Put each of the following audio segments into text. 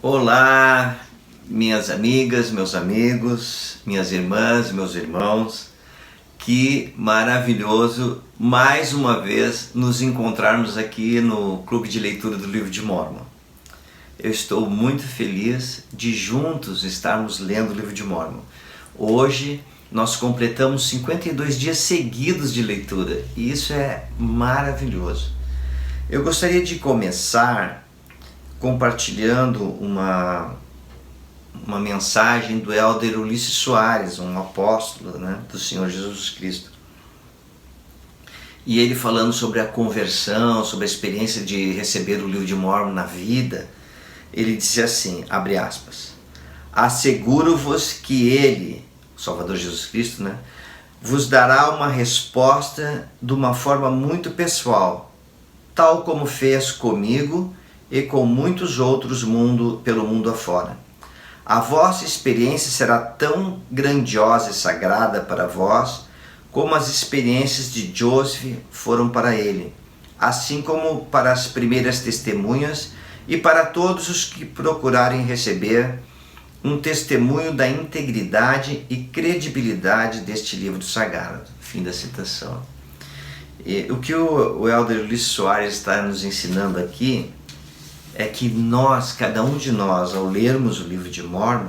Olá, minhas amigas, meus amigos, minhas irmãs, meus irmãos. Que maravilhoso mais uma vez nos encontrarmos aqui no Clube de Leitura do Livro de Mórmon. Eu estou muito feliz de juntos estarmos lendo o Livro de Mórmon. Hoje nós completamos 52 dias seguidos de leitura e isso é maravilhoso. Eu gostaria de começar compartilhando uma mensagem do Elder Ulisses Soares, um apóstolo, do Senhor Jesus Cristo. E ele falando sobre a conversão, sobre a experiência de receber o Livro de Mórmon na vida, ele disse assim, abre aspas, asseguro-vos que ele, o Salvador Jesus Cristo, vos dará uma resposta de uma forma muito pessoal, tal como fez comigo e com muitos outros pelo mundo afora. A vossa experiência será tão grandiosa e sagrada para vós, como as experiências de Joseph foram para ele, assim como para as primeiras testemunhas e para todos os que procurarem receber um testemunho da integridade e credibilidade deste livro sagrado. Fim da citação. E o que o Elder Ulisses Soares está nos ensinando aqui é que nós, cada um de nós, ao lermos o Livro de Mórmon,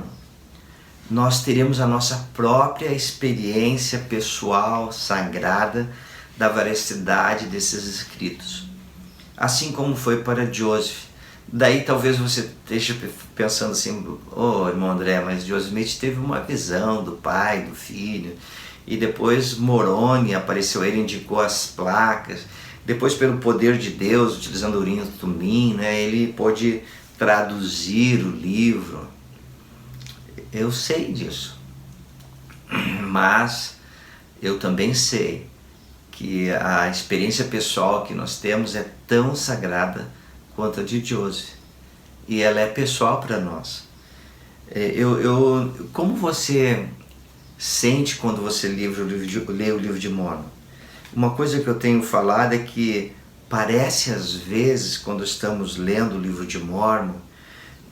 nós teremos a nossa própria experiência pessoal, sagrada, da veracidade desses escritos. Assim como foi para Joseph. Daí talvez você esteja pensando assim, irmão André, mas Joseph Smith teve uma visão do pai, do filho, e depois Moroni apareceu, ele indicou as placas. Depois, pelo poder de Deus, utilizando o Urim e Tumim, ele pôde traduzir o livro. Eu sei disso. Mas eu também sei que a experiência pessoal que nós temos é tão sagrada quanto a de Joseph. E ela é pessoal para nós. Como você sente quando você lê o Livro de Mórmon? Uma coisa que eu tenho falado é que parece às vezes, quando estamos lendo o Livro de Mórmon,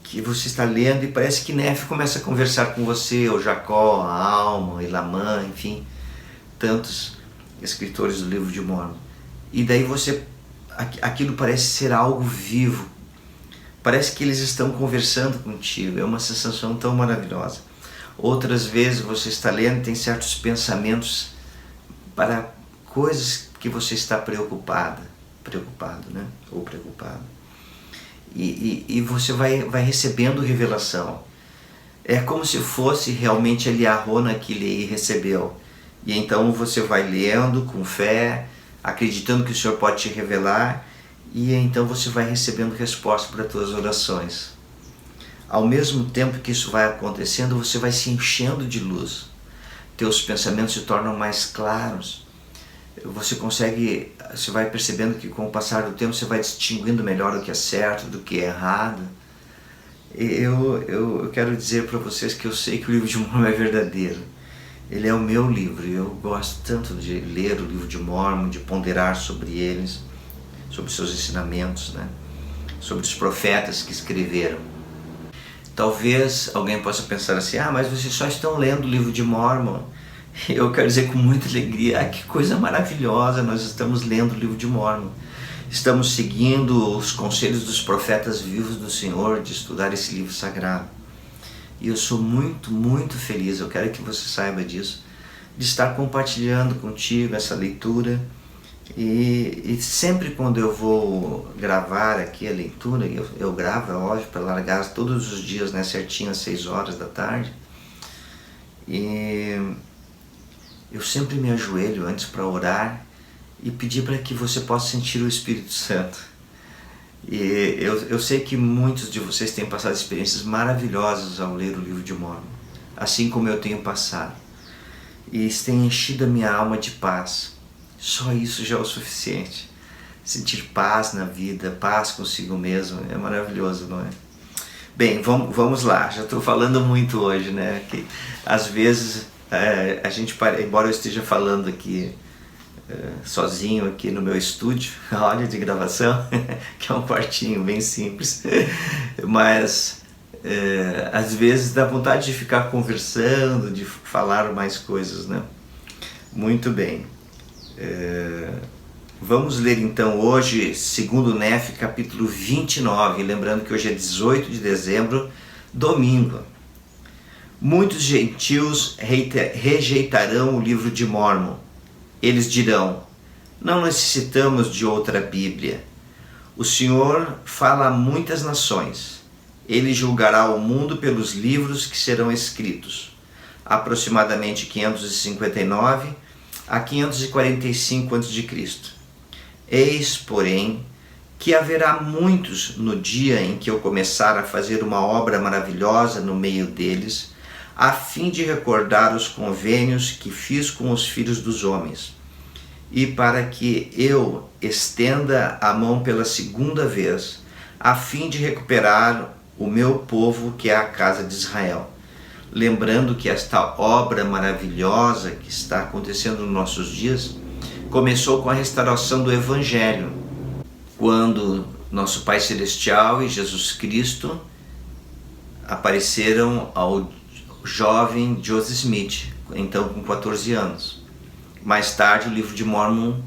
que você está lendo e parece que Nefe começa a conversar com você, ou Jacó, a Alma, Elamã, enfim, tantos escritores do Livro de Mórmon. E daí aquilo parece ser algo vivo, parece que eles estão conversando contigo, é uma sensação tão maravilhosa. Outras vezes você está lendo e tem certos pensamentos para coisas que você está preocupado, ou preocupado. E você vai recebendo revelação. É como se fosse realmente Eliarona que ele recebeu. E então você vai lendo com fé, acreditando que o Senhor pode te revelar, e então você vai recebendo resposta para as tuas orações. Ao mesmo tempo que isso vai acontecendo, você vai se enchendo de luz. Teus pensamentos se tornam mais claros. Você vai percebendo que com o passar do tempo você vai distinguindo melhor o que é certo do que é errado. Eu quero dizer para vocês que eu sei que o Livro de Mórmon é verdadeiro. Ele é o meu livro, eu gosto tanto de ler o Livro de Mórmon, de ponderar sobre eles, sobre seus ensinamentos, sobre os profetas que escreveram. Talvez alguém possa pensar assim, mas vocês só estão lendo o Livro de Mórmon. Eu quero dizer com muita alegria, que coisa maravilhosa, nós estamos lendo o Livro de Mórmon. Estamos seguindo os conselhos dos profetas vivos do Senhor de estudar esse livro sagrado. E eu sou muito, muito feliz, eu quero que você saiba disso, de estar compartilhando contigo essa leitura. E sempre quando eu vou gravar aqui a leitura, eu gravo, é óbvio, para largar todos os dias, certinho às 6 horas da tarde. E eu sempre me ajoelho antes para orar e pedir para que você possa sentir o Espírito Santo. E eu sei que muitos de vocês têm passado experiências maravilhosas ao ler o Livro de Mórmon, assim como eu tenho passado. E isso tem enchido a minha alma de paz. Só isso já é o suficiente. Sentir paz na vida, paz consigo mesmo, é maravilhoso, não é? Bem, vamos lá, já estou falando muito hoje, que às vezes a gente, embora eu esteja falando aqui sozinho aqui no meu estúdio, olha, de gravação, que é um quartinho bem simples, mas às vezes dá vontade de ficar conversando, de falar mais coisas, né? Muito bem. Vamos ler então hoje, segundo Nef, capítulo 29, lembrando que hoje é 18 de dezembro, domingo. Muitos gentios rejeitarão o livro de Mórmon. Eles dirão: não necessitamos de outra Bíblia. O Senhor fala a muitas nações. Ele julgará o mundo pelos livros que serão escritos. Aproximadamente 559 a 545 a.C. Eis, porém, que haverá muitos no dia em que eu começar a fazer uma obra maravilhosa no meio deles, a fim de recordar os convênios que fiz com os filhos dos homens, e para que eu estenda a mão pela segunda vez, a fim de recuperar o meu povo, que é a casa de Israel. Lembrando que esta obra maravilhosa que está acontecendo nos nossos dias começou com a restauração do Evangelho, quando nosso Pai Celestial e Jesus Cristo apareceram ao jovem Joseph Smith, então com 14 anos. Mais tarde o livro de Mórmon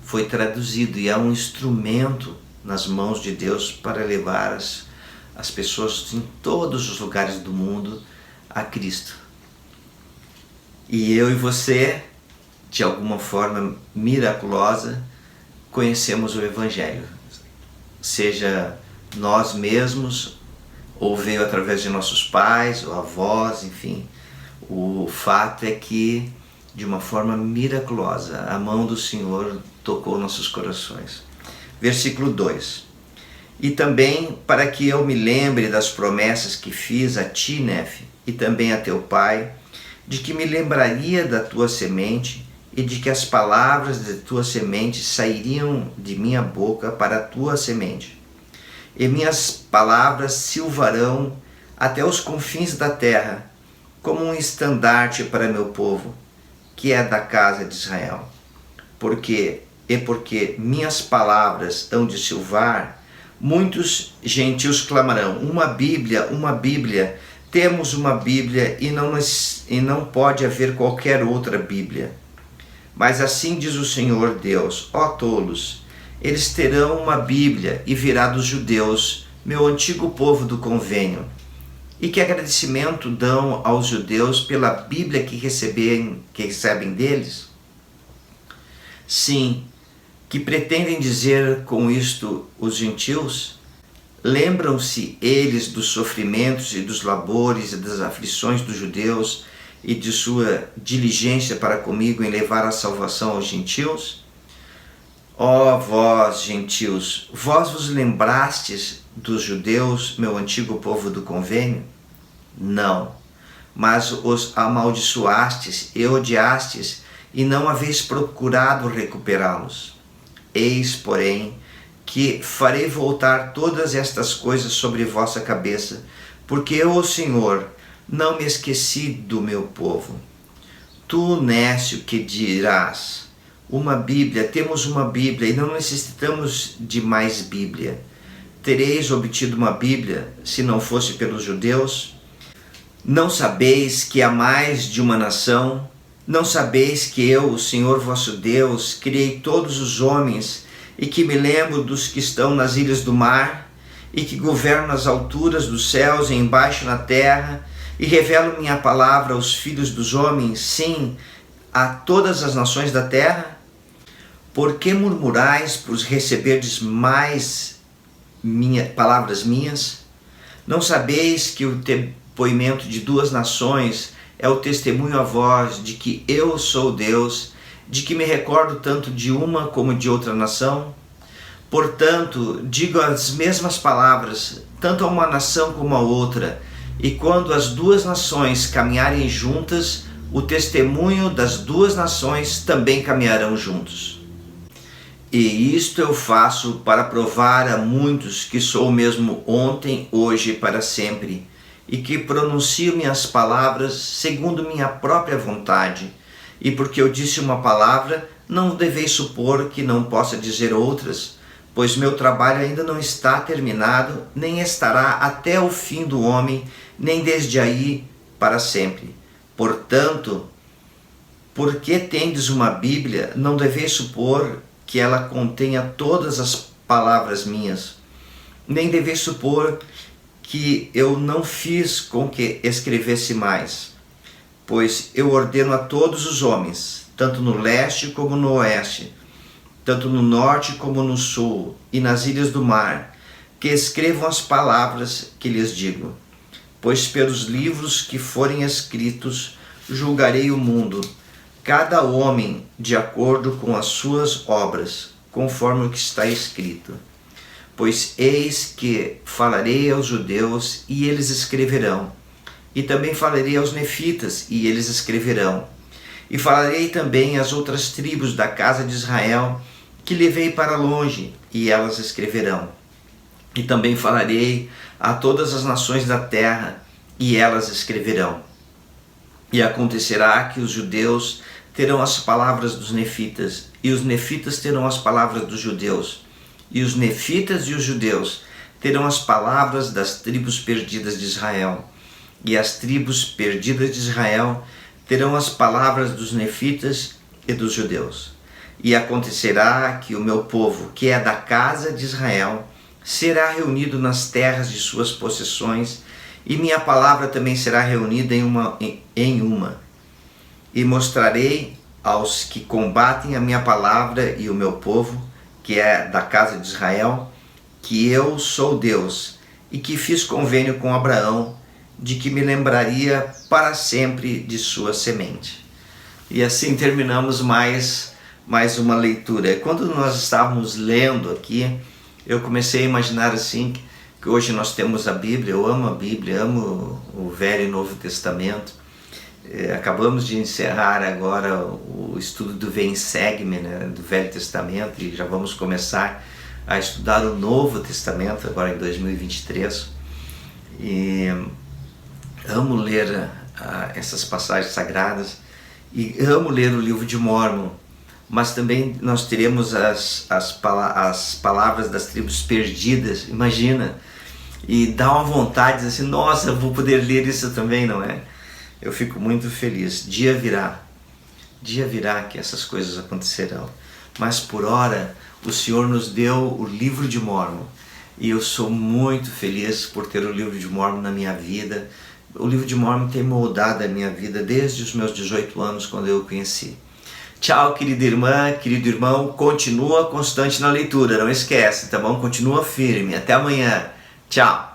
foi traduzido e é um instrumento nas mãos de Deus para levar as pessoas em todos os lugares do mundo a Cristo. E eu e você, de alguma forma miraculosa, conhecemos o Evangelho. Seja nós mesmos, ou veio através de nossos pais, ou avós, enfim. O fato é que, de uma forma miraculosa, a mão do Senhor tocou nossos corações. Versículo 2. E também para que eu me lembre das promessas que fiz a ti, Nef, e também a teu pai, de que me lembraria da tua semente e de que as palavras de tua semente sairiam de minha boca para a tua semente. E minhas palavras silvarão até os confins da terra, como um estandarte para meu povo, que é da casa de Israel. Porque minhas palavras hão de silvar, muitos gentios clamarão: uma Bíblia, temos uma Bíblia e não pode haver qualquer outra Bíblia. Mas assim diz o Senhor Deus: ó tolos, eles terão uma Bíblia e virá dos judeus, meu antigo povo do convênio. E que agradecimento dão aos judeus pela Bíblia que recebem deles? Sim, que pretendem dizer com isto os gentios? Lembram-se eles dos sofrimentos e dos labores e das aflições dos judeus e de sua diligência para comigo em levar a salvação aos gentios? Ó vós, gentios, vós vos lembrastes dos judeus, meu antigo povo do convênio? Não, mas os amaldiçoastes e odiastes, e não haveis procurado recuperá-los. Eis, porém, que farei voltar todas estas coisas sobre vossa cabeça, porque eu, o Senhor, não me esqueci do meu povo. Tu, nécio, que dirás: uma Bíblia, temos uma Bíblia e não necessitamos de mais Bíblia. Tereis obtido uma Bíblia, se não fosse pelos judeus? Não sabeis que há mais de uma nação? Não sabeis que eu, o Senhor vosso Deus, criei todos os homens e que me lembro dos que estão nas ilhas do mar e que governo nas alturas dos céus e embaixo na terra e revelo minha palavra aos filhos dos homens, sim, a todas as nações da terra? Por que murmurais por receberdes mais palavras minhas? Não sabeis que o depoimento de duas nações é o testemunho a vós de que eu sou Deus, de que me recordo tanto de uma como de outra nação? Portanto, digo as mesmas palavras, tanto a uma nação como a outra, e quando as duas nações caminharem juntas, o testemunho das duas nações também caminharão juntos. E isto eu faço para provar a muitos que sou o mesmo ontem, hoje e para sempre, e que pronuncio minhas palavras segundo minha própria vontade. E porque eu disse uma palavra, não deveis supor que não possa dizer outras, pois meu trabalho ainda não está terminado, nem estará até o fim do homem, nem desde aí para sempre. Portanto, porque tendes uma Bíblia, não deveis supor que ela contenha todas as palavras minhas, nem deveis supor que eu não fiz com que escrevesse mais, pois eu ordeno a todos os homens, tanto no leste como no oeste, tanto no norte como no sul e nas ilhas do mar, que escrevam as palavras que lhes digo. Pois pelos livros que forem escritos julgarei o mundo, cada homem de acordo com as suas obras, conforme o que está escrito. Pois eis que falarei aos judeus e eles escreverão, e também falarei aos nefitas e eles escreverão, e falarei também às outras tribos da casa de Israel, que levei para longe, e elas escreverão. E também falarei a todas as nações da terra, e elas escreverão. E acontecerá que os judeus terão as palavras dos nefitas, e os nefitas terão as palavras dos judeus, e os nefitas e os judeus terão as palavras das tribos perdidas de Israel, e as tribos perdidas de Israel terão as palavras dos nefitas e dos judeus. E acontecerá que o meu povo, que é da casa de Israel, será reunido nas terras de suas possessões, e minha palavra também será reunida em uma. E mostrarei aos que combatem a minha palavra e o meu povo, que é da casa de Israel, que eu sou Deus, e que fiz convênio com Abraão, de que me lembraria para sempre de sua semente. E assim terminamos mais uma leitura. Quando nós estávamos lendo aqui, eu comecei a imaginar assim, que hoje nós temos a Bíblia. Eu amo a Bíblia, amo o Velho e Novo Testamento. Acabamos de encerrar agora o estudo do Vem Segue-me, né, do Velho Testamento, e já vamos começar a estudar o Novo Testamento agora em 2023. E amo ler essas passagens sagradas e amo ler o livro de Mórmon, mas também nós teremos as palavras das tribos perdidas, imagina, e dá uma vontade assim, nossa, eu vou poder ler isso também, não é? Eu fico muito feliz. Dia virá que essas coisas acontecerão, mas por ora o Senhor nos deu o livro de Mórmon, e eu sou muito feliz por ter o livro de Mórmon na minha vida. O livro de Mórmon tem moldado a minha vida desde os meus 18 anos, quando eu o conheci. Tchau, querida irmã, querido irmão, continua constante na leitura, não esquece, tá bom? Continua firme. Até amanhã. Tchau.